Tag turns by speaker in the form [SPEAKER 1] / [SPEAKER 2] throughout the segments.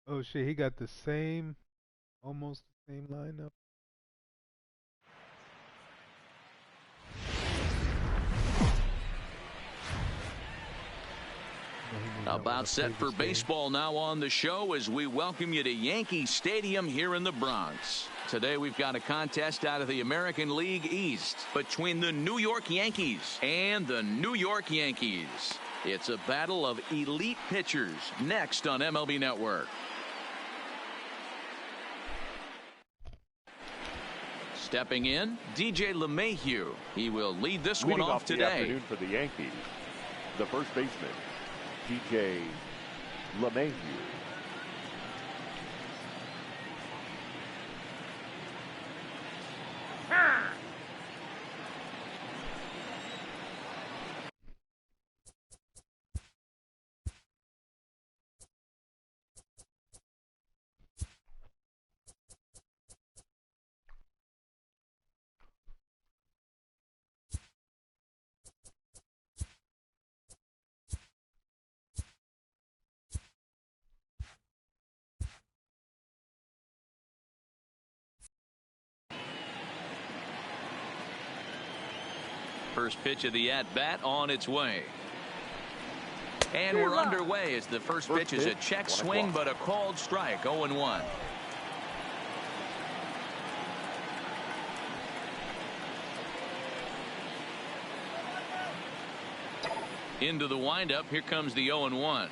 [SPEAKER 1] Oh shit, he got the same, almost the same lineup.
[SPEAKER 2] About set for baseball now on the show as we welcome you to Yankee Stadium here in the Bronx. Today we've got a contest out of the American League East between the New York Yankees and the New York Yankees. It's a battle of elite pitchers next on MLB Network. Stepping in, DJ LeMahieu. He will lead this one off today.
[SPEAKER 3] The afternoon for the Yankees, the first baseman, DJ LeMahieu.
[SPEAKER 2] First pitch of the at-bat on its way. And we're underway as the first pitch is a check swing, but a called strike, 0-1. Into the windup, here comes the 0-1.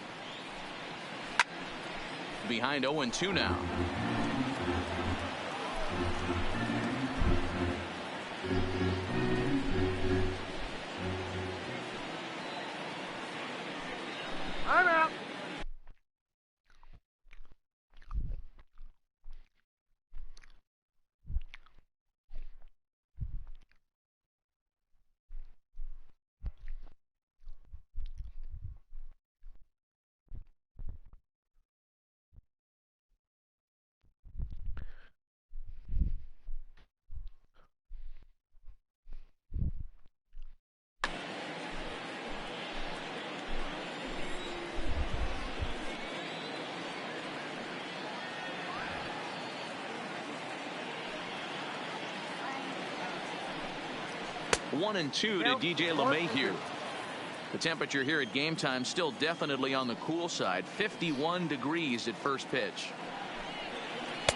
[SPEAKER 2] Behind 0-2 now.
[SPEAKER 4] I'm out.
[SPEAKER 2] One and two to DJ LeMahieu. The temperature here at game time still definitely on the cool side. 51 degrees at first pitch.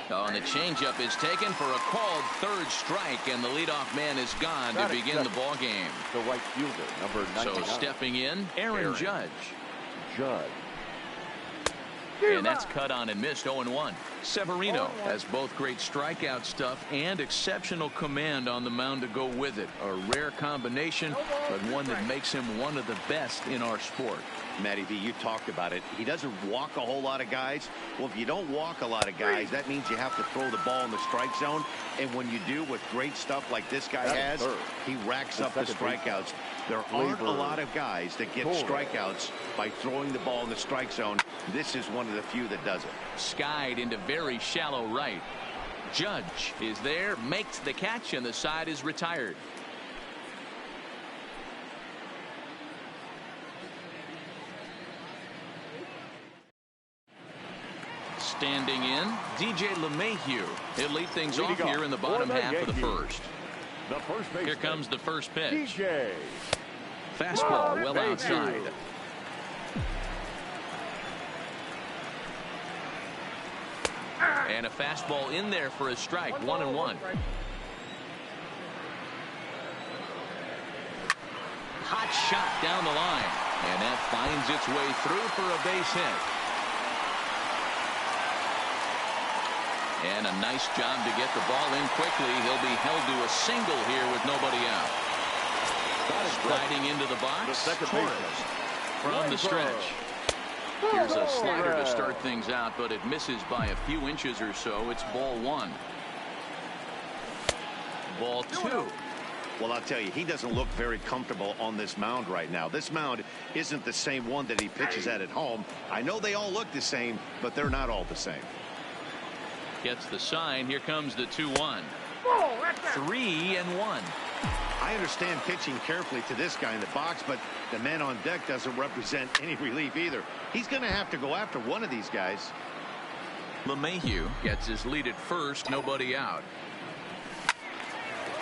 [SPEAKER 2] Oh, and the changeup is taken for a called third strike, and the leadoff man is gone to begin the ball game.
[SPEAKER 3] The right fielder, number 99.
[SPEAKER 2] So stepping in, Aaron Judge. And that's cut on and missed, 0-1. Severino has both great strikeout stuff and exceptional command on the mound to go with it. A rare combination, but one that makes him one of the best in our sport.
[SPEAKER 5] Matty V, you talked about it. He doesn't walk a whole lot of guys. Well, if you don't walk a lot of guys, that means you have to throw the ball in the strike zone. And when you do with great stuff like this guy has, he racks up the strikeouts. There aren't a lot of guys that get strikeouts by throwing the ball in the strike zone. This is one of the few that does it.
[SPEAKER 2] Skied into very shallow right. Judge is there, makes the catch, and the side is retired. Standing in, DJ LeMahieu. He'll lead things off here in the bottom half of the first. Here comes the first pitch. Fastball well outside. And a fastball in there for a strike, 1-1. Hot shot down the line, and that finds its way through for a base hit. And a nice job to get the ball in quickly. He'll be held to a single here with nobody out. Sliding into the box, Torres from the stretch. Here's a slider to start things out, but it misses by a few inches or so. It's ball one. Ball two.
[SPEAKER 5] Well, I'll tell you, he doesn't look very comfortable on this mound right now. This mound isn't the same one that he pitches at home. I know they all look the same, but they're not all the same.
[SPEAKER 2] Gets the sign. Here comes the 2-1. 3-1.
[SPEAKER 5] I understand pitching carefully to this guy in the box, but the man on deck doesn't represent any relief either. He's going to have to go after one of these guys.
[SPEAKER 2] LeMahieu gets his lead at first, nobody out.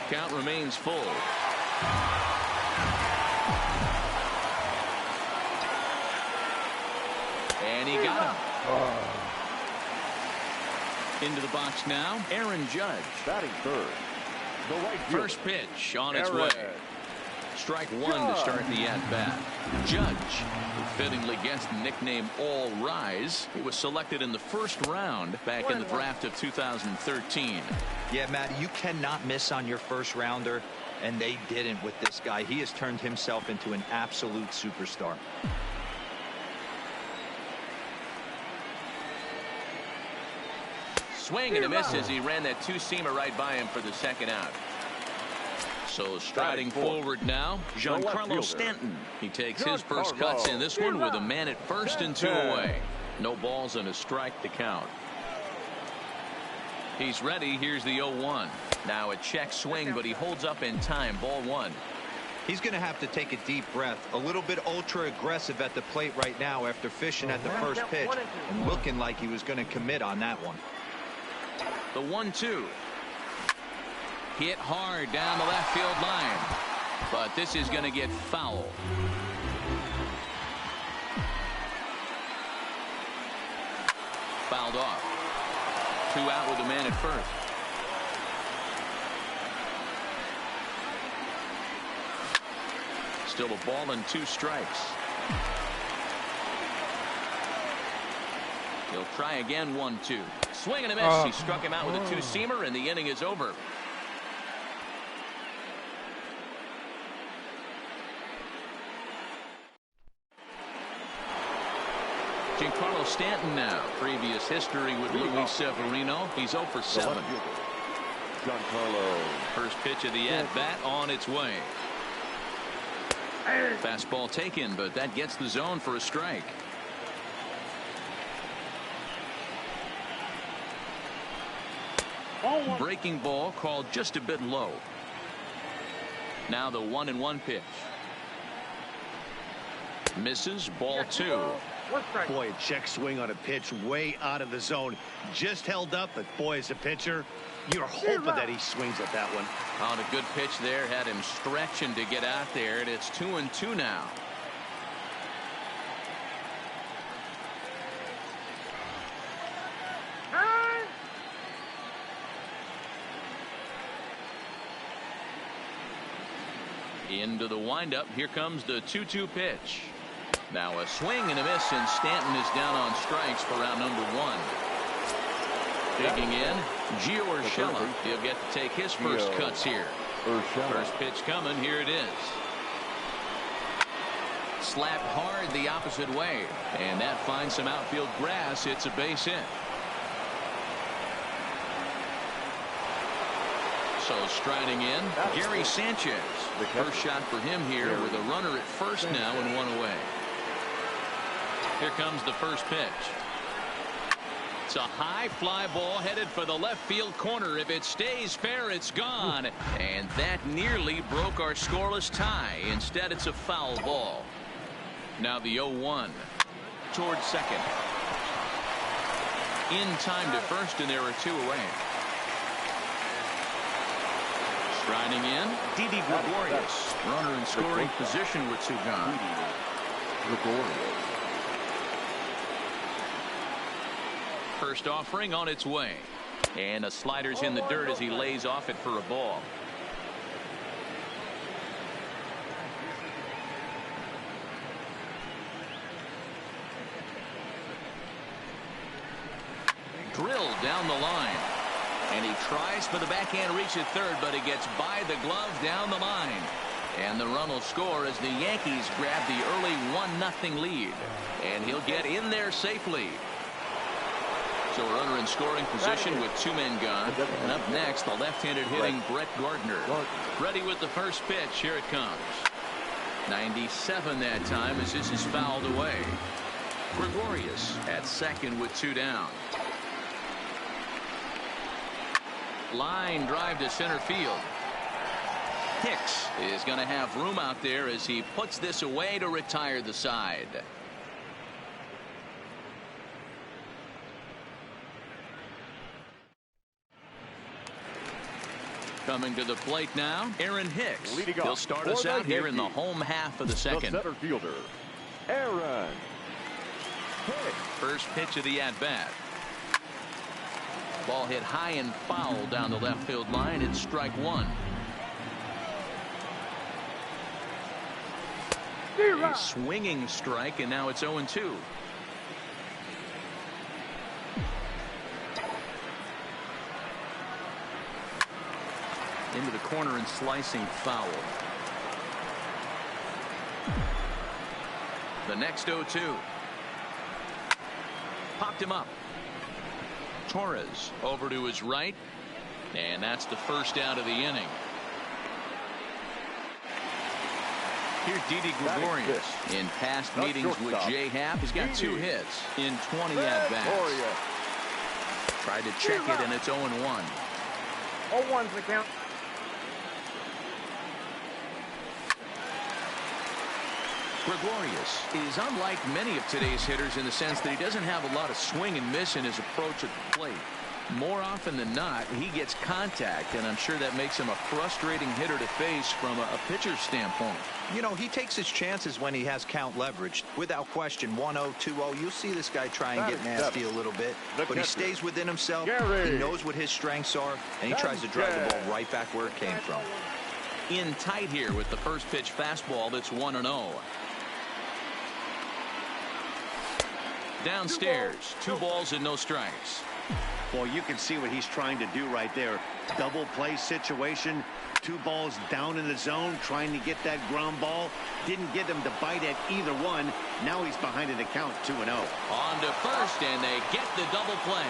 [SPEAKER 2] Count remains full. And he got him. Into the box now, Aaron Judge.
[SPEAKER 3] Batting third, the right fielder.
[SPEAKER 2] First pitch on its way. Strike one to start the at-bat. Judge, who fittingly gets the nickname All Rise. He was selected in the first round back in the draft of 2013.
[SPEAKER 6] Yeah, Matt, you cannot miss on your first rounder, and they didn't with this guy. He has turned himself into an absolute superstar.
[SPEAKER 2] Swing and a miss as he ran that two-seamer right by him for the second out. So striding forward now, Giancarlo Stanton. He takes his first cuts in this one with a man at first and two away. No balls and a strike to count. He's ready. Here's the 0-1. Now a check swing, but he holds up in time. Ball one.
[SPEAKER 6] He's going to have to take a deep breath. A little bit ultra aggressive at the plate right now after fishing at the first pitch and looking like he was going to commit on that one.
[SPEAKER 2] The 1-2. Hit hard down the left field line. But this is going to get foul. Fouled off. 2 out with a man at first. Still a ball and 2 strikes. He'll try again. 1-2. Swing and a miss. He struck him out with a two-seamer, and the inning is over. Giancarlo Stanton now. Previous history with Luis Severino. He's 0 for 7.
[SPEAKER 3] Giancarlo.
[SPEAKER 2] First pitch of the at-bat on its way. Fastball taken, but that gets the zone for a strike. Breaking ball called just a bit low. Now the 1-1 pitch. Misses. Ball 2.
[SPEAKER 5] Boy, a check swing on a pitch way out of the zone. Just held up, but boy, as a pitcher, you're hoping that he swings at that one.
[SPEAKER 2] On a good pitch there, had him stretching to get out there, and it's 2-2 now. Into the windup. Here comes the 2-2 pitch. Now a swing and a miss, and Stanton is down on strikes for round number 1. Digging in, Gio Urshela. He'll get to take his first cuts here. First pitch coming. Here it is. Slapped hard the opposite way, and that finds some outfield grass. It's a base hit. So striding in, Gary Sanchez. First shot for him here with a runner at first now and 1 away. Here comes the first pitch. It's a high fly ball headed for the left field corner. If it stays fair, it's gone. And that nearly broke our scoreless tie. Instead, it's a foul ball. Now the 0-1 towards second. In time to first, and there are 2 away. Striding in, Didi Gregorius. Runner in scoring position with 2 gone. First offering on its way. And a slider's in the dirt as he lays off it for a ball. Drilled down the line. And he tries for the backhand reach at third, but it gets by the glove down the line. And the run will score as the Yankees grab the early 1-0 lead. And he'll get in there safely. So a runner in scoring position with 2 men gone. And up next, the left-handed hitting Brett Gardner. Ready with the first pitch. Here it comes. 97 that time as this is fouled away. Gregorius at second with 2 down. Line drive to center field. Hicks is going to have room out there as he puts this away to retire the side. Coming to the plate now, Aaron Hicks.
[SPEAKER 3] Leading
[SPEAKER 2] He'll
[SPEAKER 3] off
[SPEAKER 2] start
[SPEAKER 3] for
[SPEAKER 2] us
[SPEAKER 3] the
[SPEAKER 2] out here in the
[SPEAKER 3] Yankees,
[SPEAKER 2] home half of the
[SPEAKER 3] the
[SPEAKER 2] second.
[SPEAKER 3] center fielder, Aaron Hicks.
[SPEAKER 2] First pitch of the at-bat. Ball hit high and foul down the left field line. It's strike one. A swinging strike, and now it's 0-2. Into the corner and slicing foul. The next 0-2. Popped him up. Torres over to his right, and that's the first out of the inning. Here's Didi Gregorius. In past meetings with Jay Happ, he's got 2 hits in 20 at-bats. Tried to check it, and it's 0-1.
[SPEAKER 4] 0-1's the count.
[SPEAKER 2] Gregorius is unlike many of today's hitters in the sense that he doesn't have a lot of swing and miss in his approach at the plate. More often than not, he gets contact, and I'm sure that makes him a frustrating hitter to face from a pitcher's standpoint.
[SPEAKER 6] You know, he takes his chances when he has count leverage. Without question, 1-0, 2-0, you'll see this guy try and get nasty a little bit. But he stays within himself. He knows what his strengths are, and he tries to drive the ball right back where it came from.
[SPEAKER 2] In tight here with the first pitch fastball that's 1-0. Downstairs, 2 balls and no strikes.
[SPEAKER 5] Well, you can see what he's trying to do right there. Double play situation. 2 balls down in the zone, trying to get that ground ball. Didn't get him to bite at either one. Now he's behind in the count, 2-0.
[SPEAKER 2] On to first, and they get the double play.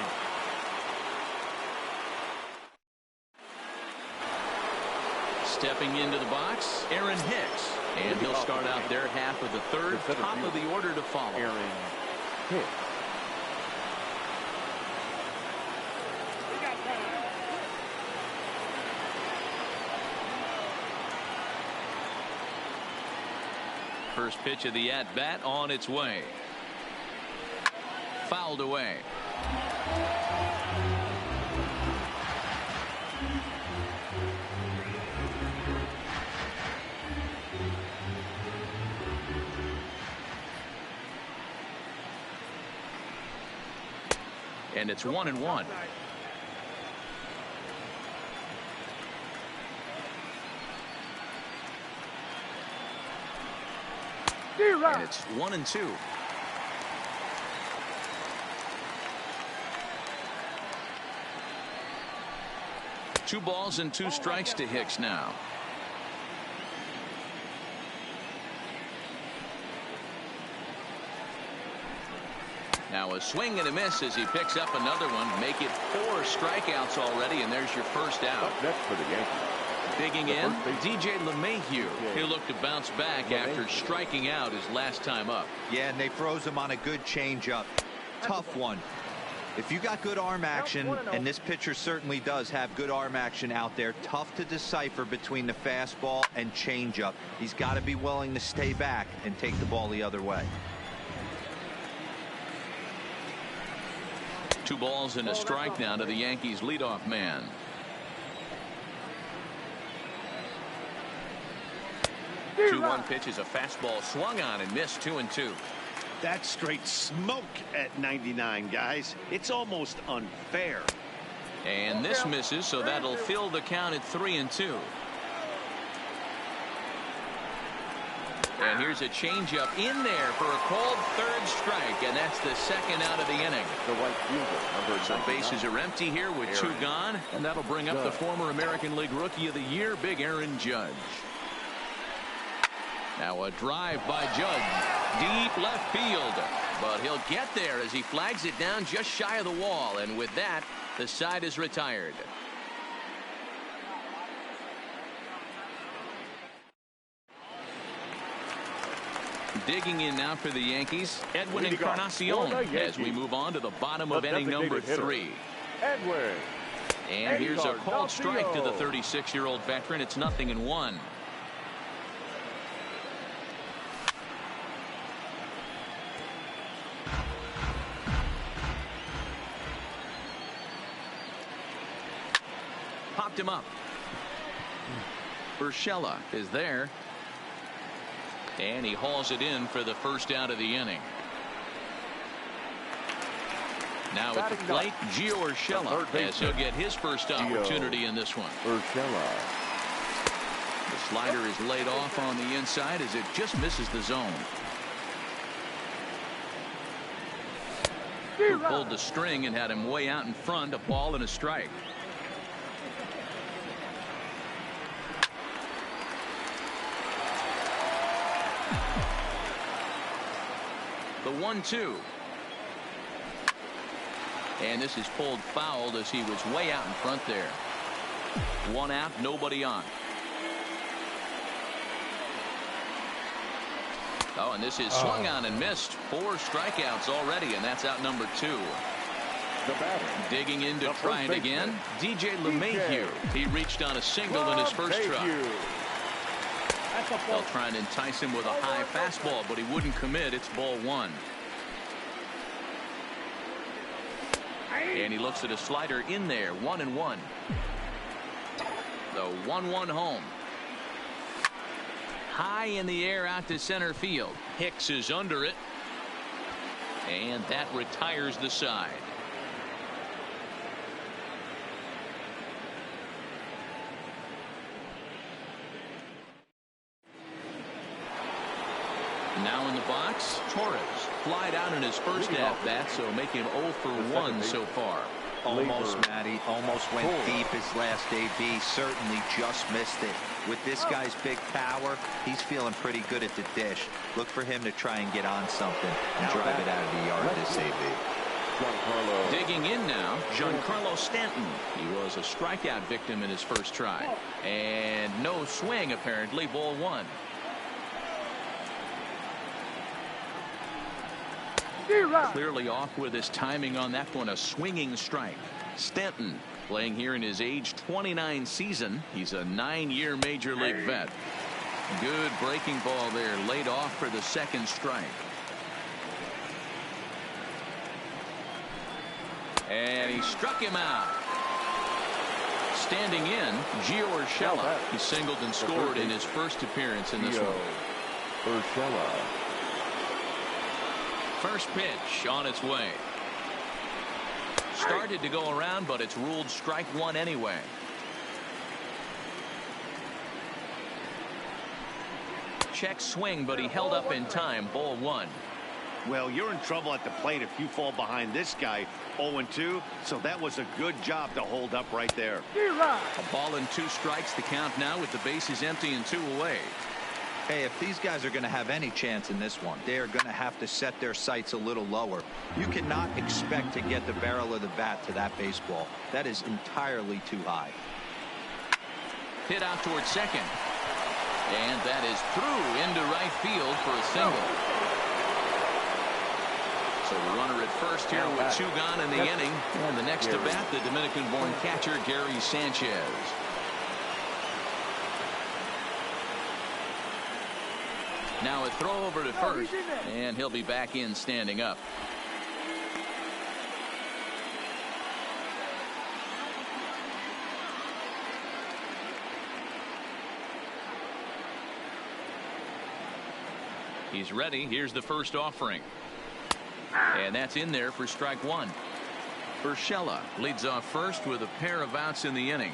[SPEAKER 2] Stepping into the box, Aaron Hicks. And he'll start out their half of the third. Top of the order to follow.
[SPEAKER 3] Aaron Hicks.
[SPEAKER 2] First pitch of the at-bat on its way. Fouled away. And it's 1-1. And it's 1-2. Two balls and 2 strikes to Hicks now. Now a swing and a miss as he picks up another one. Make it 4 strikeouts already, and there's your first out.
[SPEAKER 3] Up next for the Yankees.
[SPEAKER 2] Digging in, DJ LeMahieu. He'll look to bounce back after striking out his last time up.
[SPEAKER 6] Yeah, and they froze him on a good changeup. Tough one. If you got good arm action, and this pitcher certainly does have good arm action out there, tough to decipher between the fastball and changeup. He's got to be willing to stay back and take the ball the other way.
[SPEAKER 2] 2 balls and a strike now to the Yankees leadoff man. 2-1 pitch is a fastball swung on and missed. 2-2.
[SPEAKER 5] That's straight smoke at 99, guys. It's almost unfair.
[SPEAKER 2] And this misses, so that'll fill the count at 3-2. And here's a changeup in there for a called 3rd strike, and that's the 2nd out of the inning.
[SPEAKER 3] The right fielder, number
[SPEAKER 2] Some bases are empty here with 2 gone, and that'll bring up the former American League Rookie of the Year, Big Aaron Judge. Now a drive by Judge, deep left field, but he'll get there as he flags it down just shy of the wall, and with that, the side is retired. Digging in now for the Yankees, Edwin Encarnacion, as we move on to the bottom of inning number 3.
[SPEAKER 3] Edwin.
[SPEAKER 2] And here's a called strike to the 36-year-old veteran. It's 0-1. Popped him up. Urshela is there. And he hauls it in for the first out of the inning. Now at the plate, Gio Urshela, as he'll get his first opportunity in this one.
[SPEAKER 3] Urshela.
[SPEAKER 2] The slider is laid off on the inside as it just misses the zone. Who pulled the string and had him way out in front, a ball and a strike. The 1-2. And this is pulled fouled as he was way out in front there. One out, nobody on. Oh, and this is swung on and missed. 4 strikeouts already, and that's out number 2.
[SPEAKER 3] The batter.
[SPEAKER 2] Digging in to try it again. DJ LeMahieu. He reached on a single in his first try. They'll try and entice him with a high fastball, but he wouldn't commit. It's ball 1. And he looks at a slider in there. 1-1. The 1-1 home. High in the air out to center field. Hicks is under it. And that retires the side. Now in the box, Torres. Flied out in his first at-bat, so make him 0 for 1 so far.
[SPEAKER 6] Almost, Matty. Almost went deep his last AB. Certainly just missed it. With this guy's big power, he's feeling pretty good at the dish. Look for him to try and get on something and drive it out of the yard this AB.
[SPEAKER 2] Digging in now, Giancarlo Stanton. He was a strikeout victim in his first try. And no swing, apparently. Ball 1. Clearly off with his timing on that one. A swinging strike. Stanton playing here in his age 29 season. He's a 9-year major league vet. Good breaking ball there, laid off for the second strike. And he struck him out. Standing in, Gio Urshela. He singled and scored in his first appearance in this one.
[SPEAKER 3] Urshela.
[SPEAKER 2] First pitch on its way. Started to go around, but it's ruled strike 1 anyway. Check swing, but he held up in time. Ball 1.
[SPEAKER 5] Well, you're in trouble at the plate if you fall behind this guy. 0-2, so that was a good job to hold up right there.
[SPEAKER 2] A ball and 2 strikes. The count now with the bases empty and 2 away.
[SPEAKER 6] Hey, if these guys are going to have any chance in this one, they are going to have to set their sights a little lower. You cannot expect to get the barrel of the bat to that baseball. That is entirely too high.
[SPEAKER 2] Hit out towards second. And that is through into right field for a single. So the runner at first here with 2 gone in the inning. And the next to bat, the Dominican-born catcher, Gary Sanchez. Now a throw over to first, and he'll be back in standing up. He's ready. Here's the first offering. And that's in there for strike 1. Urshela leads off first with a pair of outs in the inning.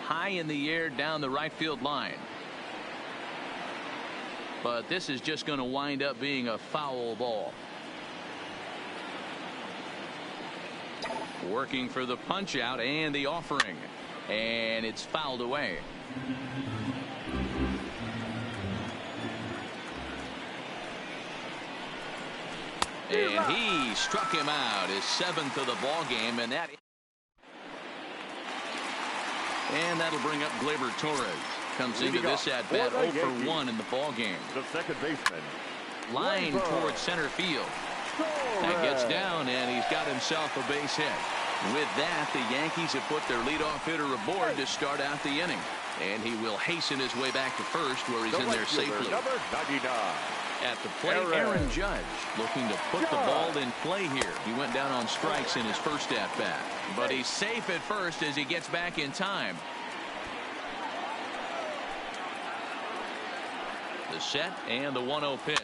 [SPEAKER 2] High in the air down the right field line. But this is just going to wind up being a foul ball. Working for the punch out and the offering. And it's fouled away. And he struck him out, his 7th of the ball game, and that'll bring up Gleyber Torres. Comes into this at bat 0 for 1 in the ball game.
[SPEAKER 3] The second baseman.
[SPEAKER 2] Line towards center field. That gets down, and he's got himself a base hit. With that, the Yankees have put their leadoff hitter aboard to start out the inning. And he will hasten his way back to first, where he's in there safely.
[SPEAKER 3] Number 99.
[SPEAKER 2] At the plate, Aaron Judge looking to put the ball in play here. He went down on strikes in his first at-bat. But he's safe at first as he gets back in time. The set and the 1-0 pitch.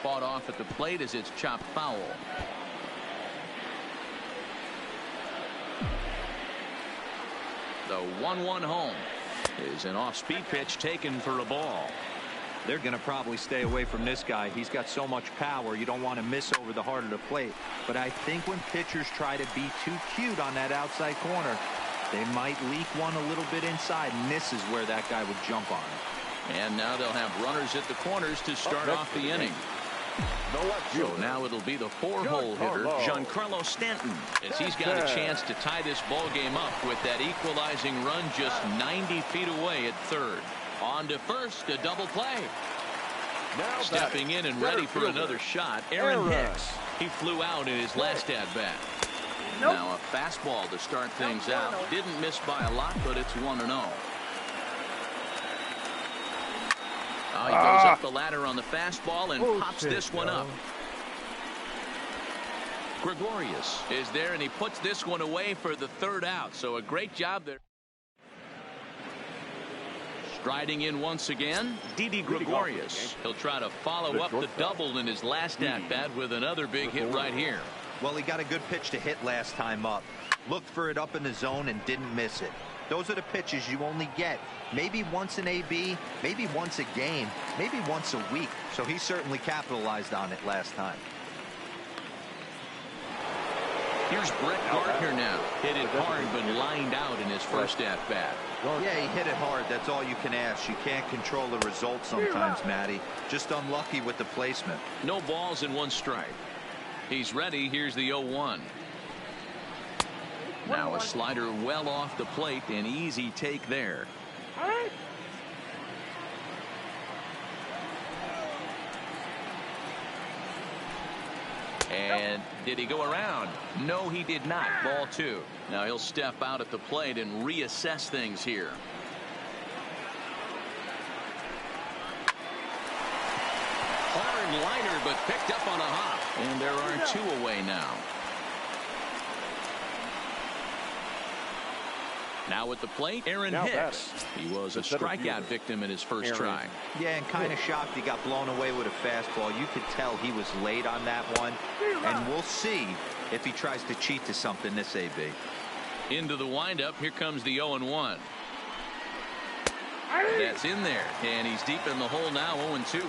[SPEAKER 2] Fought off at the plate as it's chopped foul. The 1-1 home is an off-speed pitch taken for a ball.
[SPEAKER 6] They're going to probably stay away from this guy. He's got so much power. You don't want to miss over the heart of the plate. But I think when pitchers try to be too cute on that outside corner, they might leak one a little bit inside, and this is where that guy would jump on it.
[SPEAKER 2] And now they'll have runners at the corners to start off the inning. So now it'll be the 4-hole hitter, Giancarlo Stanton, as he's got a chance to tie this ball game up with that equalizing run just 90 feet away at third. On to first, a double play. Now stepping in and ready for another shot, Aaron Hicks. He flew out in his last at-bat. Now a fastball to start things out. Didn't miss by a lot, but it's 1-0. He goes up the ladder on the fastball and pops this one up. Gregorius is there, and he puts this one away for the third out. So a great job there. Striding in once again, Didi Gregorius. He'll try to follow up the double in his last at-bat with another big hit right here.
[SPEAKER 6] Well, he got a good pitch to hit last time up. Looked for it up in the zone and didn't miss it. Those are the pitches you only get maybe once in AB, maybe once a game, maybe once a week. So he certainly capitalized on it last time.
[SPEAKER 2] Here's Brett Gardner now. Hit it hard but lined out in his first at-bat.
[SPEAKER 6] Yeah, he hit it hard. That's all you can ask. You can't control the results sometimes, Matty. Just unlucky with the placement.
[SPEAKER 2] No balls and one strike. He's ready. Here's the 0-1. Now a slider well off the plate. An easy take there. And did he go around? No, he did not. Ball 2. Now he'll step out at the plate and reassess things here. Hard liner, but picked up on a hop. And there are 2 away now. Now at the plate, Aaron Hicks. He was a strikeout victim in his first try.
[SPEAKER 6] Yeah, and kind of shocked he got blown away with a fastball. You could tell he was late on that one. And we'll see if he tries to cheat to something this AB.
[SPEAKER 2] Into the windup. Here comes the 0-1. That's in there. And he's deep in the hole now, 0-2.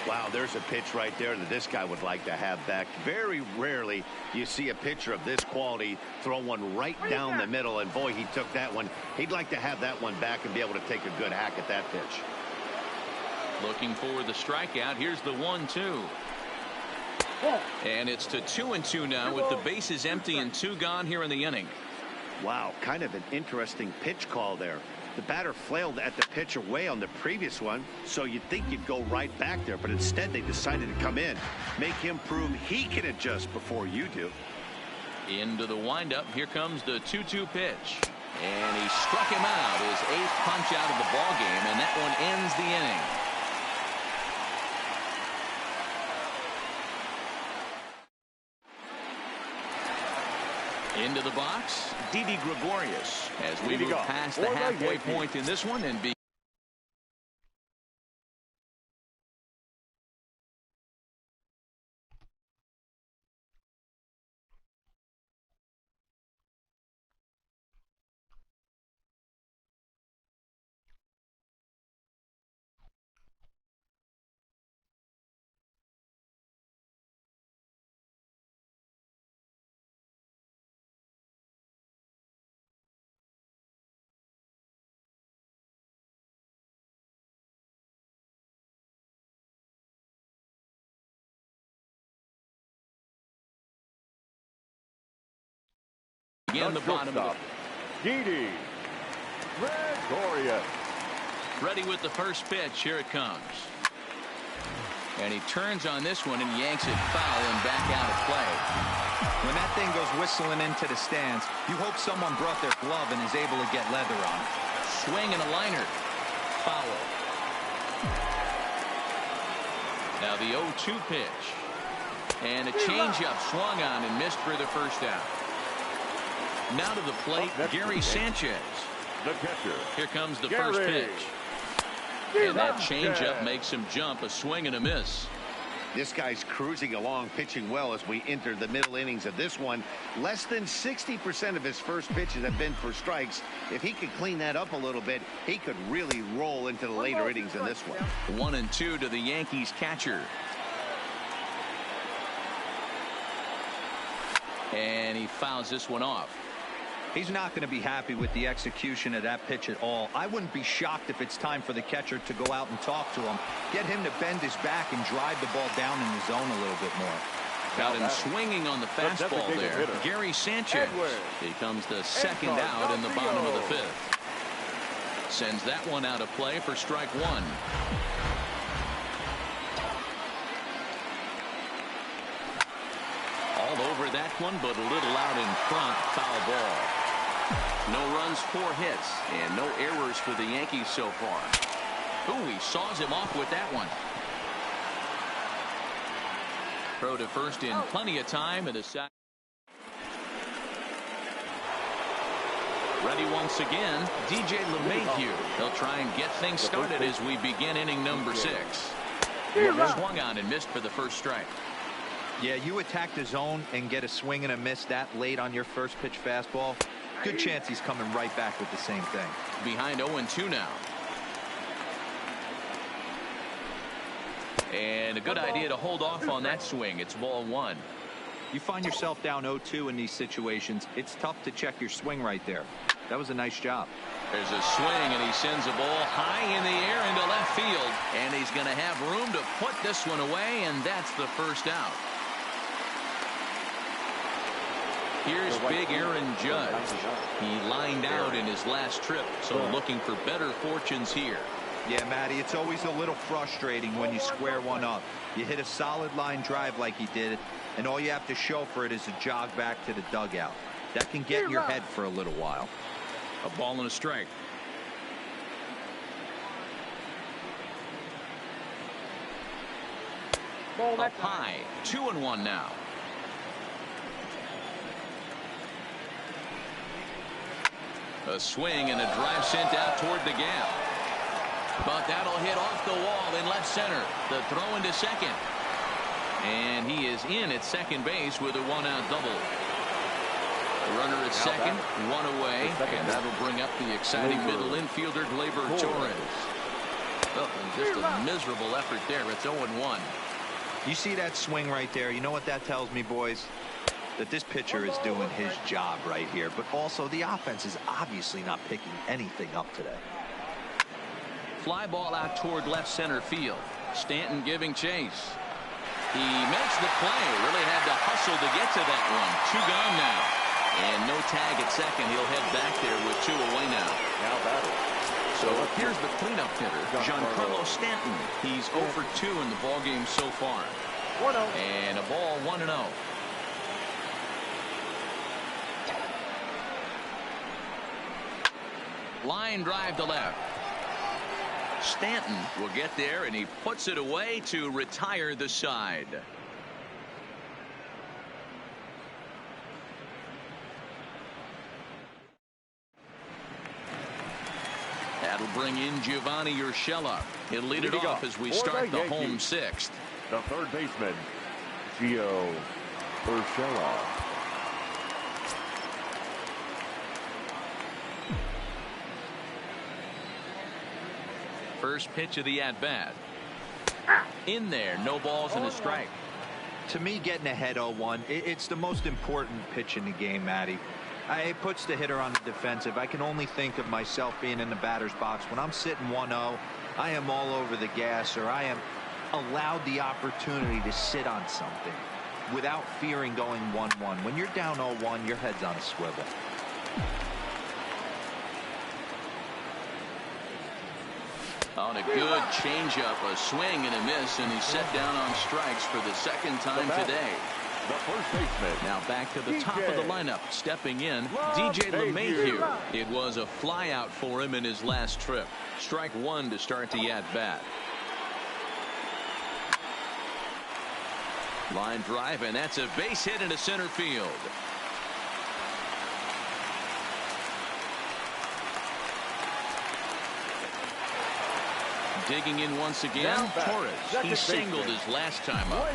[SPEAKER 5] Wow, there's a pitch right there that this guy would like to have back. Very rarely you see a pitcher of this quality throw one right down the middle, and boy, he took that one. He'd like to have that one back and be able to take a good hack at that pitch.
[SPEAKER 2] Looking for the strikeout. Here's the 1-2. And it's to 2-2 now with the bases empty and 2 gone here in the inning.
[SPEAKER 5] Wow, kind of an interesting pitch call there. The batter flailed at the pitch away on the previous one, so you'd think you'd go right back there, but instead they decided to come in, make him prove he can adjust before you do.
[SPEAKER 2] Into the windup. Here comes the 2-2 pitch. And he struck him out. His 8th punch out of the ball game, and that one ends the inning. Into the box, Didi Gregorius, as we move past the halfway point in this one and be in the bottom of the
[SPEAKER 3] Didi Gregorius.
[SPEAKER 2] ready with the first pitch. Here it comes. And he turns on this one and yanks it foul and back out of play.
[SPEAKER 6] When that thing goes whistling into the stands, you hope someone brought their glove and is able to get leather on it.
[SPEAKER 2] Swing and a liner. Foul. Now the 0-2 pitch. And a changeup swung on and missed for the first out. Now to the plate, Gary Sanchez.
[SPEAKER 3] The catcher.
[SPEAKER 2] Here comes the first pitch. And that changeup makes him jump. A swing and a miss.
[SPEAKER 5] This guy's cruising along, pitching well as we enter the middle innings of this one. Less than 60% of his first pitches have been for strikes. If he could clean that up a little bit, he could really roll into the later innings in this one.
[SPEAKER 2] 1-2 to the Yankees catcher. And he fouls this one off.
[SPEAKER 6] He's not going to be happy with the execution of that pitch at all. I wouldn't be shocked if it's time for the catcher to go out and talk to him. Get him to bend his back and drive the ball down in the zone a little bit more.
[SPEAKER 2] Got him swinging on the fastball there. Gary Sanchez. He comes the second out in the bottom of the fifth. Sends that one out of play for strike one. All over that one, but a little out in front. Foul ball. No runs, 4 hits, and no errors for the Yankees so far. Ooh, he saws him off with that one. Throw to first in plenty of time, and a sack. Ready once again, DJ LeMahieu. He'll try and get things started as we begin inning number 6. Swung on and missed for the first strike.
[SPEAKER 6] Yeah, you attack the zone and get a swing and a miss that late on your first pitch fastball. Good chance he's coming right back with the same thing.
[SPEAKER 2] Behind 0-2 now. And a good idea to hold off on that swing. It's ball 1.
[SPEAKER 6] You find yourself down 0-2 in these situations. It's tough to check your swing right there. That was a nice job.
[SPEAKER 2] There's a swing, and he sends a ball high in the air into left field. And he's going to have room to put this one away, and that's the first out. Here's big Aaron Judge. He lined out in his last trip, so looking for better fortunes here.
[SPEAKER 6] Yeah, Matty, it's always a little frustrating when you square one up. You hit a solid line drive like he did, and all you have to show for it is a jog back to the dugout. That can get in your head for a little while.
[SPEAKER 2] A ball and a strike. Up high, 2-1 now. A swing and a drive sent out toward the gap. But that'll hit off the wall in left center. The throw into second. And he is in at second base with a 1-out double. The runner at second, 1 away. And that'll bring up the exciting middle infielder, Gleyber Torres. Oh, just a miserable effort there. It's 0-1.
[SPEAKER 6] You see that swing right there? You know what that tells me, boys? That this pitcher is doing his job right here, but also the offense is obviously not picking anything up today.
[SPEAKER 2] Fly ball out toward left center field. Stanton giving chase. He makes the play. Really had to hustle to get to that one. 2 gone now. And no tag at second. He'll head back there with 2 away now. So here's the cleanup hitter, Giancarlo Stanton. He's 0 for 2 in the ballgame so far. And a ball 1-0. Line drive to left. Stanton will get there, and he puts it away to retire the side. That'll bring in Giovanni Urshela. He'll lead it off as we start the home 6th.
[SPEAKER 3] The third baseman, Gio Urshela.
[SPEAKER 2] First pitch of the at-bat. In there, no balls and a strike.
[SPEAKER 6] To me, getting ahead 0-1, it's the most important pitch in the game, Matty. It puts the hitter on the defensive. I can only think of myself being in the batter's box. When I'm sitting 1-0, I am all over the gas, or I am allowed the opportunity to sit on something without fearing going 1-1. When you're down 0-1, your head's on a swivel.
[SPEAKER 2] On a good changeup, a swing and a miss, and he's set down on strikes for the second time today.
[SPEAKER 3] The first baseman.
[SPEAKER 2] Now back to the top of the lineup, stepping in, DJ LeMahieu. It was a flyout for him in his last trip. Strike 1 to start the at-bat. Line drive, and that's a base hit into center field. Digging in once again, Torres. He singled his last time up.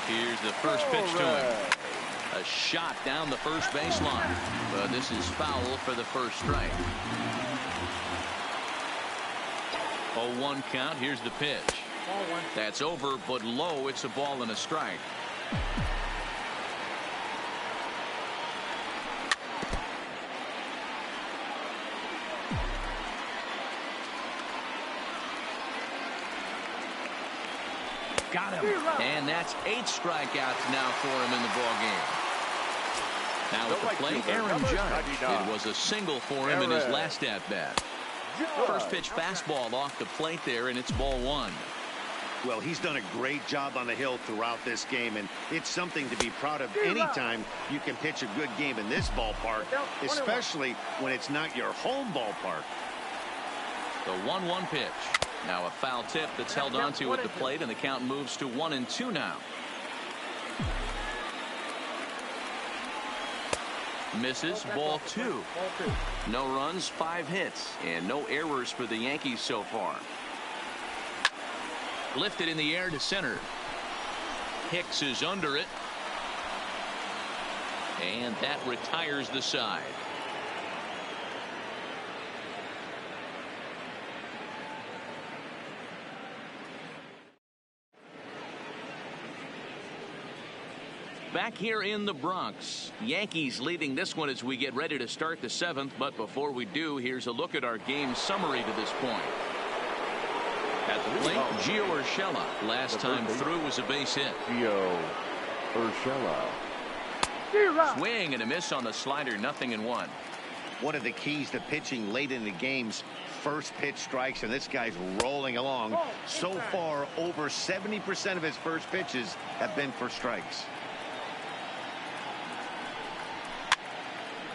[SPEAKER 2] Here's the first pitch to him. A shot down the first baseline, but this is foul for the first strike. 0-1 count. Here's the pitch. That's over, but low. It's a ball and a strike. Got him. And that's 8 strikeouts now for him in the ball game. Now at the plate, Aaron Judge. It was a single for him in his last at-bat. First pitch fastball off the plate there, and it's ball 1.
[SPEAKER 5] Well, he's done a great job on the hill throughout this game, and it's something to be proud of anytime you can pitch a good game in this ballpark, especially when it's not your home ballpark.
[SPEAKER 2] The 1-1 pitch. Now a foul tip that's held onto at the plate, and the count moves to 1-2 now. Misses, ball 2. No runs, 5 hits, and no errors for the Yankees so far. Lifted in the air to center. Hicks is under it. And that retires the side. Back here in the Bronx, Yankees leading this one as we get ready to start the 7th. But before we do, here's a look at our game summary to this point. At the plate, Gio Urshela. Last time through was a base hit.
[SPEAKER 3] Gio Urshela.
[SPEAKER 2] Swing and a miss on the slider, 0-1.
[SPEAKER 5] One of the keys to pitching late in the games, first pitch strikes, and this guy's rolling along. So far, over 70% of his first pitches have been for strikes.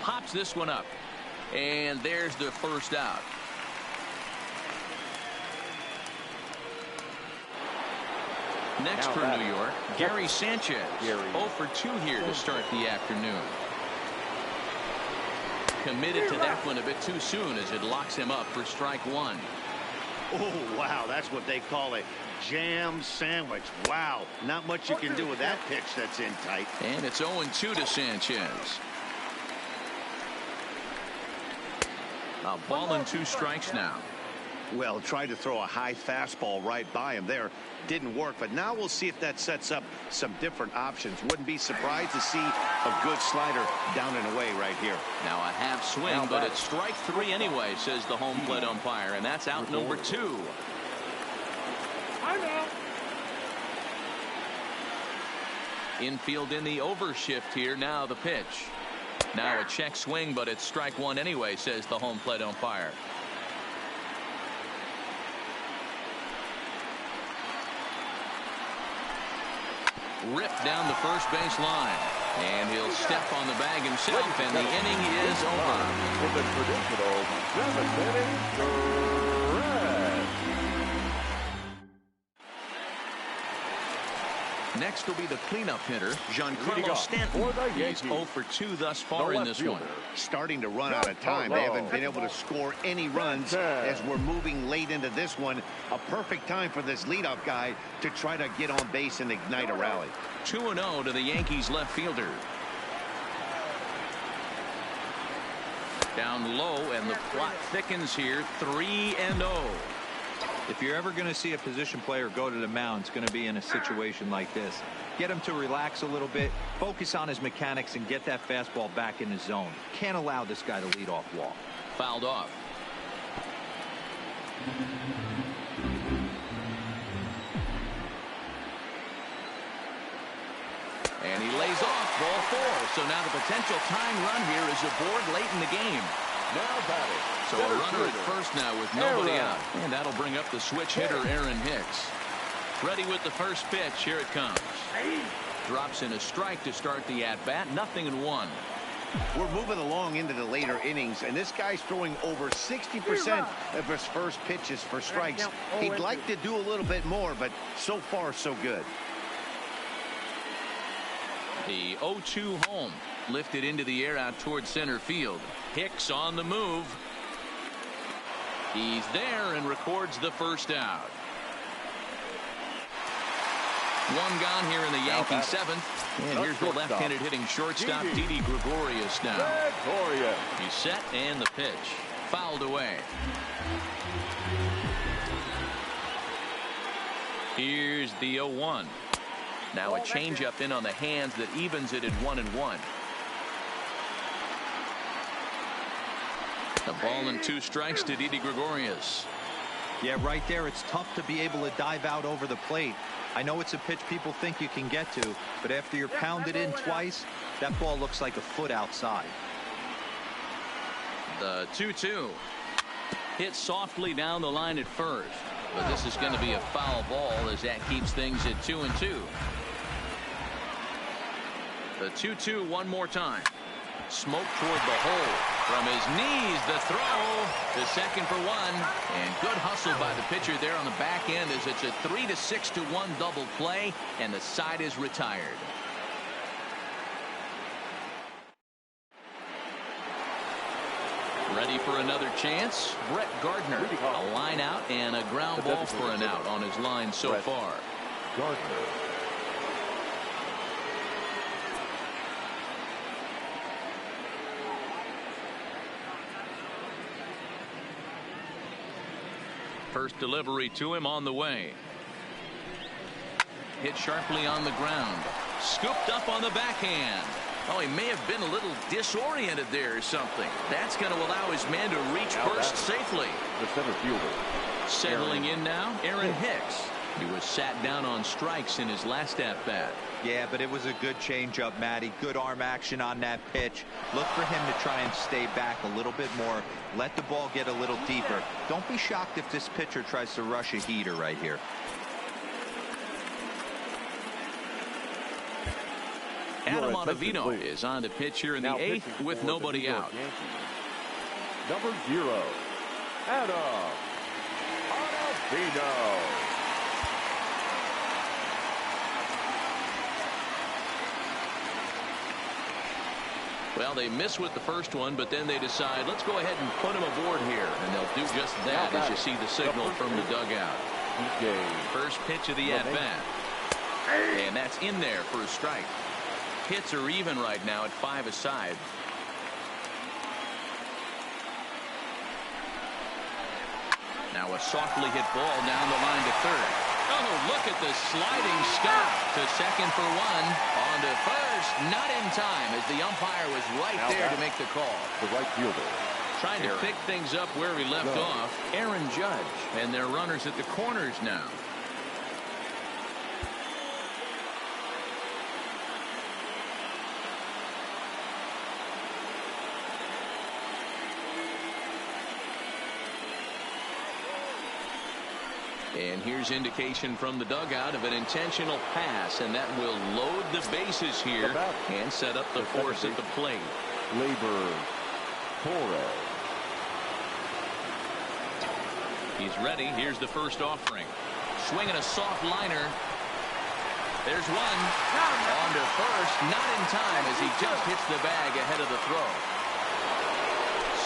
[SPEAKER 2] Pops this one up, and there's the first out. Next for New York, Gary Sanchez. 0 for 2 here to start the afternoon. Committed to that one a bit too soon as it locks him up for strike 1.
[SPEAKER 5] Oh, wow, that's what they call a jam sandwich. Wow, not much you can do with that pitch that's in tight.
[SPEAKER 2] And it's 0-2 to Sanchez. A ball and 2 strikes now.
[SPEAKER 5] Well, tried to throw a high fastball right by him there. Didn't work, but now we'll see if that sets up some different options. Wouldn't be surprised to see a good slider down and away right here.
[SPEAKER 2] Now a half swing, but it's strike 3 anyway, says the home plate umpire, and that's out number 2. Infield in the overshift here. Now the pitch. Now a check swing, but it's strike 1 anyway, says the home plate umpire. Ripped down the first base line, and he'll step on the bag himself, and the inning is over.
[SPEAKER 3] In the traditional 7th inning,
[SPEAKER 2] Next will be the cleanup hitter, Giancarlo Stanton. He's 0 for 2 thus far in this one.
[SPEAKER 5] Starting to run out of time. They haven't been able to score any runs as we're moving late into this one. A perfect time for this leadoff guy to try to get on base and ignite a rally.
[SPEAKER 2] 2-0 to the Yankees left fielder. Down low, and the plot thickens here. 3-0.
[SPEAKER 6] If you're ever going to see a position player go to the mound, it's going to be in a situation like this. Get him to relax a little bit, focus on his mechanics, and get that fastball back in his zone. Can't allow this guy to lead off walk.
[SPEAKER 2] Fouled off. And he lays off, ball 4. So now the potential tying run here is aboard late in the game.
[SPEAKER 3] now batting.
[SPEAKER 2] So a runner at first now with nobody out. And that'll bring up the switch hitter, Aaron Hicks. Ready with the first pitch. Here it comes. Drops in a strike to start the at-bat. 0-1.
[SPEAKER 5] We're moving along into the later innings, and this guy's throwing over 60% of his first pitches for strikes. He'd like to do a little bit more, but so far, so good.
[SPEAKER 2] The 0-2 home. Lifted into the air out towards center field. Hicks on the move. He's there and records the first out. One gone here in the Yankee seventh. And here's the left-handed hitting shortstop, Didi Gregorius now. He's set and the pitch. Fouled away. Here's the 0-1. Now a changeup in on the hands that evens it at 1-1. A ball and 2 strikes to Didi Gregorius.
[SPEAKER 6] Yeah, right there, it's tough to be able to dive out over the plate. I know it's a pitch people think you can get to, but after you're pounded in twice, that ball looks like a foot outside.
[SPEAKER 2] The 2-2. Hit softly down the line at first, but this is going to be a foul ball as that keeps things at 2-2. The 2-2 one more time. Smoke toward the hole. From his knees, the throw to second for 1. And good hustle by the pitcher there on the back end as it's a 3-6-1 double play, and the side is retired. Ready for another chance? Brett Gardner. A line out and a ground ball for an out on his line so far.
[SPEAKER 3] Gardner.
[SPEAKER 2] First delivery to him on the way. Hit sharply on the ground. Scooped up on the backhand. Oh, he may have been a little disoriented there or something. That's going to allow his man to reach first safely.
[SPEAKER 3] The center fielder.
[SPEAKER 2] Settling in now, Aaron Hicks. He was sat down on strikes in his last at-bat.
[SPEAKER 6] Yeah, but it was a good changeup, Matty. Good arm action on that pitch. Look for him to try and stay back a little bit more. Let the ball get a little deeper. Don't be shocked if this pitcher tries to rush a heater right here.
[SPEAKER 2] Adam Ottavino is on the pitch here in the 8th with nobody out.
[SPEAKER 3] Number 0, Adam Ottavino.
[SPEAKER 2] Well, they miss with the first one, but then they decide, let's go ahead and put him aboard here. And they'll do just that as you see the signal from the dugout. First pitch of the at-bat. And that's in there for a strike. Hits are even right now at 5 aside. Now a softly hit ball down the line to third. Oh, look at the sliding stop to second for 1. On to first, not in time as the umpire was right there to make the call.
[SPEAKER 3] The right fielder.
[SPEAKER 2] Trying to pick things up where he left off. Aaron Judge. And they're runners at the corners now. And here's indication from the dugout of an intentional pass, and that will load the bases here and set up the force at the plate.
[SPEAKER 3] Labor Torres.
[SPEAKER 2] He's ready. Here's the first offering. Swinging a soft liner. There's one. On to first. Not in time as he just hits the bag ahead of the throw.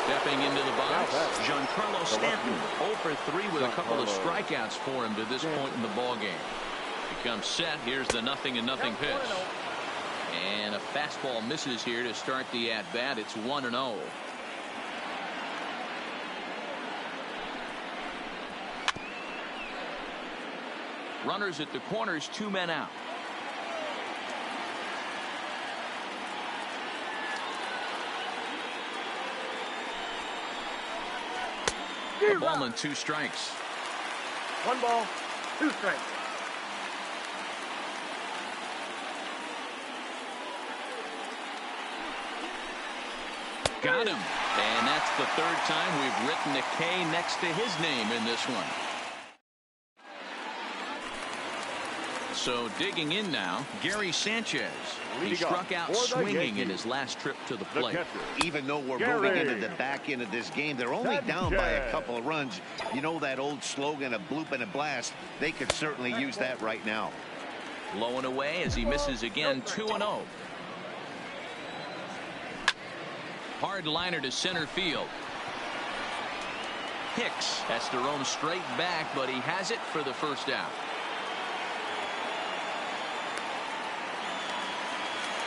[SPEAKER 2] Stepping into the box, Giancarlo Stanton, 0 for 3 with a couple of strikeouts for him to this point in the ballgame. Becomes set. Here's the 0-0 pitch. And a fastball misses here to start the at-bat. It's 1-0. Runners at the corners, 2 men out. A ball and 2 strikes.
[SPEAKER 4] 1 ball, 2 strikes.
[SPEAKER 2] Got him. And that's the 3rd time we've written a K next to his name in this one. So digging in now, Gary Sanchez. He struck out swinging in his last trip to the plate.
[SPEAKER 5] Even though we're moving into the back end of this game, they're only down by a couple of runs. You know that old slogan, a bloop and a blast. They could certainly use that right now.
[SPEAKER 2] Low and away as he misses again, 2-0. Hard liner to center field. Hicks has to roam straight back, but he has it for the first out.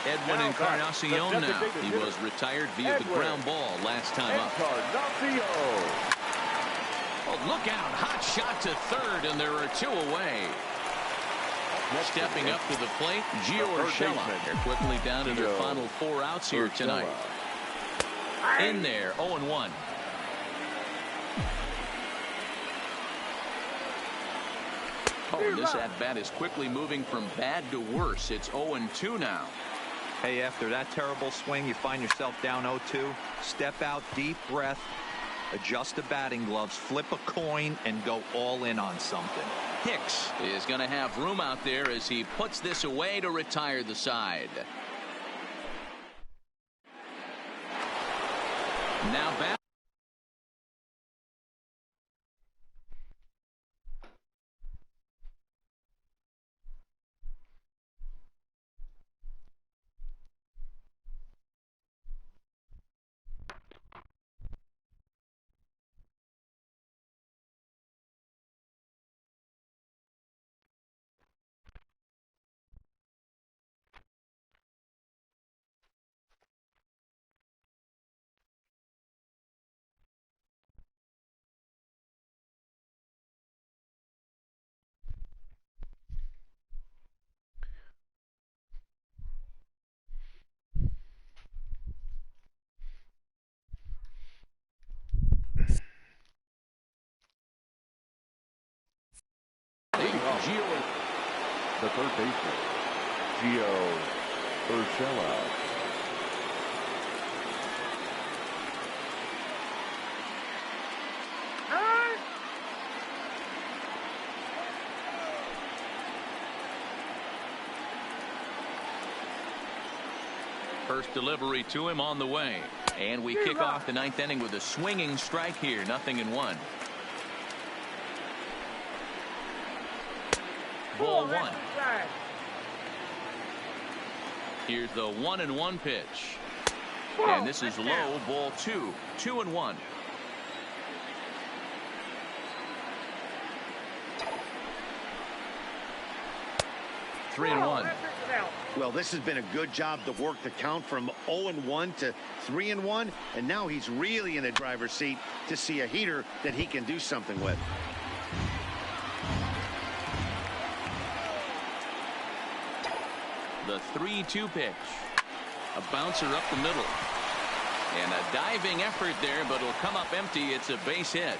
[SPEAKER 2] Edwin Encarnacion now. He was retired via the ground ball last time up. Oh, look out. Hot shot to third, and there are 2 away. Stepping up to the plate, Gio Urshela. They're quickly down to their final 4 outs here tonight. In there, 0-1. Oh, this at-bat is quickly moving from bad to worse. It's 0-2 now.
[SPEAKER 6] Hey, after that terrible swing, you find yourself down 0-2. Step out, deep breath, adjust the batting gloves, flip a coin, and go all in on something.
[SPEAKER 2] Hicks is going to have room out there as he puts this away to retire the side. Now back.
[SPEAKER 3] The third baseman, Gio Urshela.
[SPEAKER 2] First delivery to him on the way. And we kick off the 9th inning with a swinging strike here. 0-1. Ball 1. Here's the 1-1 pitch. And this is low. Ball 2. 2-1. Three and 1.
[SPEAKER 5] Well, this has been a good job to work the count from 0-1 to 3-1, and now he's really in the driver's seat to see a heater that he can do something with.
[SPEAKER 2] The 3-2 pitch. A bouncer up the middle. And a diving effort there, but it'll come up empty. It's a base hit.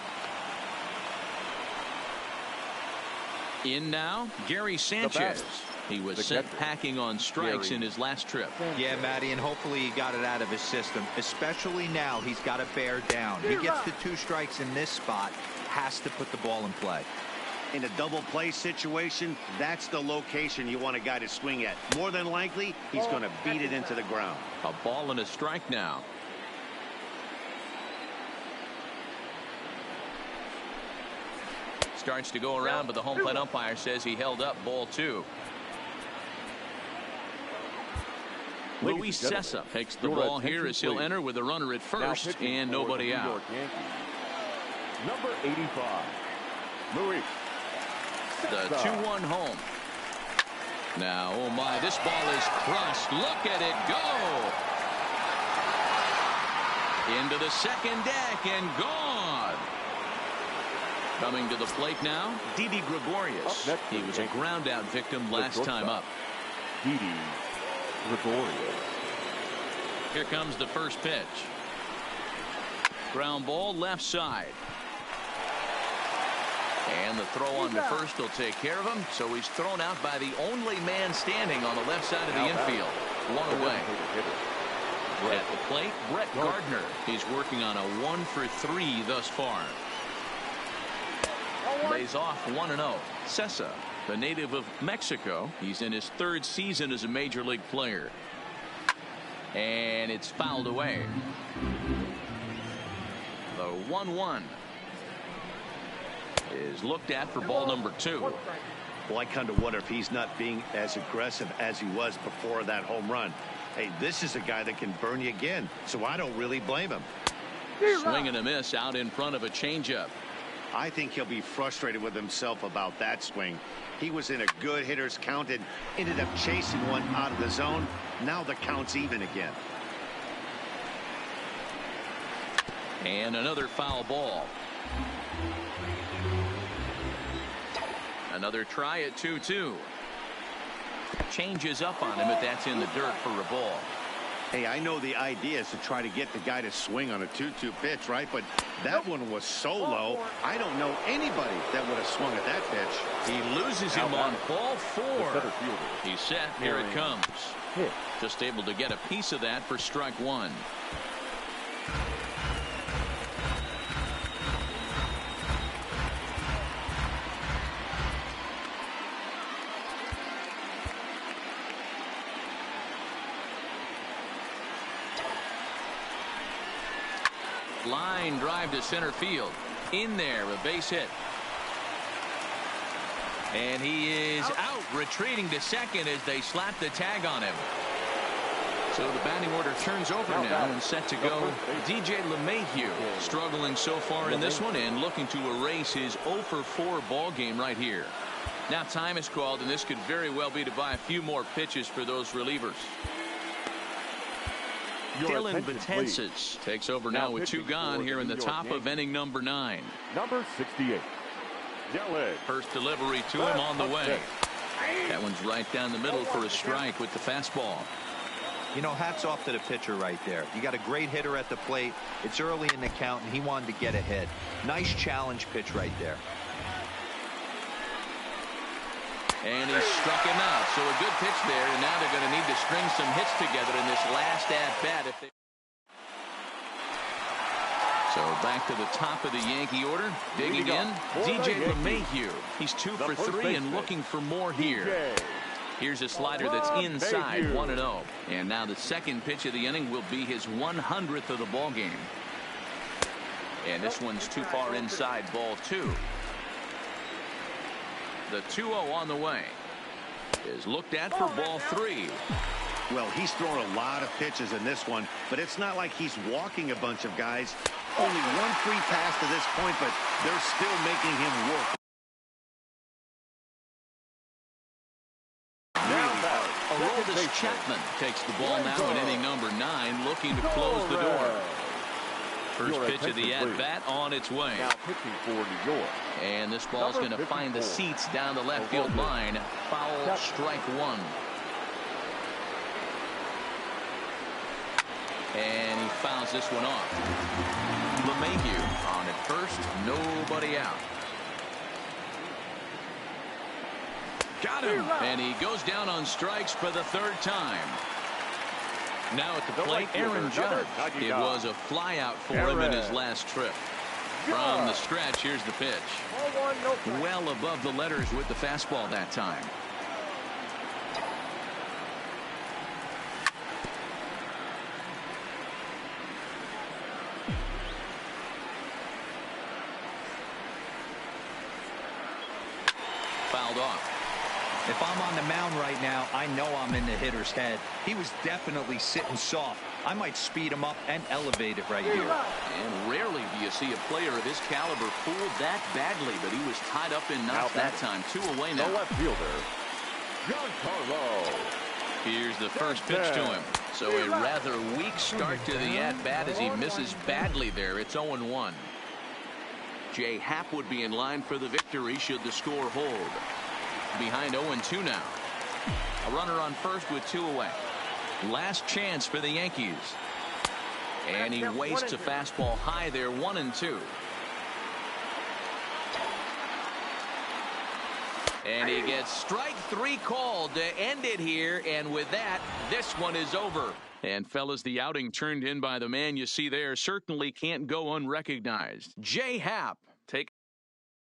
[SPEAKER 2] In now, Gary Sanchez. He was sent packing on strikes in his last trip.
[SPEAKER 6] Yeah, Matty, and hopefully he got it out of his system. Especially now, he's got to bear down. He gets the 2 strikes in this spot, has to put the ball in play.
[SPEAKER 5] In a double play situation, that's the location you want a guy to swing at. More than likely, he's going to beat it into the ground.
[SPEAKER 2] A ball and a strike now. Starts to go around, but the home plate umpire says he held up. Ball 2. Luis Cessa takes the ball here as he'll enter with a runner at first and nobody out.
[SPEAKER 3] Number 85, Luis.
[SPEAKER 2] The 2-1 home. Now, oh my, this ball is crushed. Look at it go. Into the second deck and gone. Coming to the plate now, Didi Gregorius. He was a ground out victim last time up.
[SPEAKER 3] Didi Gregorius.
[SPEAKER 2] Here comes the first pitch. Ground ball left side. And the throw on to first will take care of him. So he's thrown out by the only man standing on the left side of the infield. 1 away. At the plate, Brett Gardner. He's working on a 1-for-3 thus far. Lays off 1-0. Cessa, the native of Mexico. He's in his 3rd season as a major league player. And it's fouled away. The 1-1 is looked at for ball number 2.
[SPEAKER 5] Well, I kind of wonder if he's not being as aggressive as he was before that home run. Hey, this is a guy that can burn you again, so I don't really blame him.
[SPEAKER 2] Swing and a miss out in front of a changeup.
[SPEAKER 5] I think he'll be frustrated with himself about that swing. He was in a good hitter's count and ended up chasing one out of the zone. Now the count's even again.
[SPEAKER 2] And another foul ball. Another try at 2-2. Changes up on him, but that's in the dirt for a ball.
[SPEAKER 5] Hey, I know the idea is to try to get the guy to swing on a 2-2 pitch, right? But that one was so low, I don't know anybody that would have swung at that pitch.
[SPEAKER 2] He loses him on ball 4. He's set. Here it comes. Just able to get a piece of that for strike 1. Line drive to center field. In there, a base hit. And he is out, retreating to second as they slap the tag on him. So the batting order turns over now and set to go. DJ LeMahieu struggling so far in this one and looking to erase his 0-for-4 ball game right here. Now time is called, and this could very well be to buy a few more pitches for those relievers. Dylan Betances takes over now with 2 gone here in the top of inning number 9.
[SPEAKER 3] Number 68. Dylan.
[SPEAKER 2] First delivery to him on the way. That one's right down the middle for a strike with the fastball.
[SPEAKER 6] You know, hats off to the pitcher right there. You got a great hitter at the plate. It's early in the count, and he wanted to get ahead. Nice challenge pitch right there.
[SPEAKER 2] And he struck him out. So a good pitch there, and now they're going to need to string some hits together in this last at-bat. So back to the top of the Yankee order. Digging in, DJ LeMahieu. He's 2 for 3 and looking for more here. Here's a slider that's inside, 1-0. And now the second pitch of the inning will be his 100th of the ball game. And this one's too far inside, ball 2. The 2-0 on the way is looked at for ball 3.
[SPEAKER 5] Well, he's thrown a lot of pitches in this one, but it's not like he's walking a bunch of guys. Only one free pass to this point, but they're still making him work.
[SPEAKER 2] Aroldis Chapman takes the ball now in inning number 9, looking to close the door. First pitch of the at-bat on its way.
[SPEAKER 3] Now pitching for New York.
[SPEAKER 2] And this ball's going to find the seats down the left field line. Foul, strike 1. And he fouls this one off. LeMahieu on at first, nobody out. Got him, and he goes down on strikes for the 3rd time. Now at the plate, Aaron Judge. It was a flyout for him in his last trip. From the stretch, here's the pitch. Well above the letters with the fastball that time. Fouled off.
[SPEAKER 6] If I'm on the mound right now, I know I'm in the hitter's head. He was definitely sitting soft. I might speed him up and elevate it right here.
[SPEAKER 2] And rarely do you see a player of his caliber fooled that badly, but he was tied up in knots that time. 2 away now.
[SPEAKER 3] The left fielder, Giancarlo.
[SPEAKER 2] Here's the first pitch to him. So a rather weak start to the at-bat as he misses badly there. It's 0-1. Jay Happ would be in line for the victory should the score hold. Behind 0-2 now. A runner on first with 2 away. Last chance for the Yankees. And he wastes a fastball high there, 1-2. And he gets strike 3 called to end it here. And with that, this one is over. And fellas, the outing turned in by the man you see there certainly can't go unrecognized. Jay Happ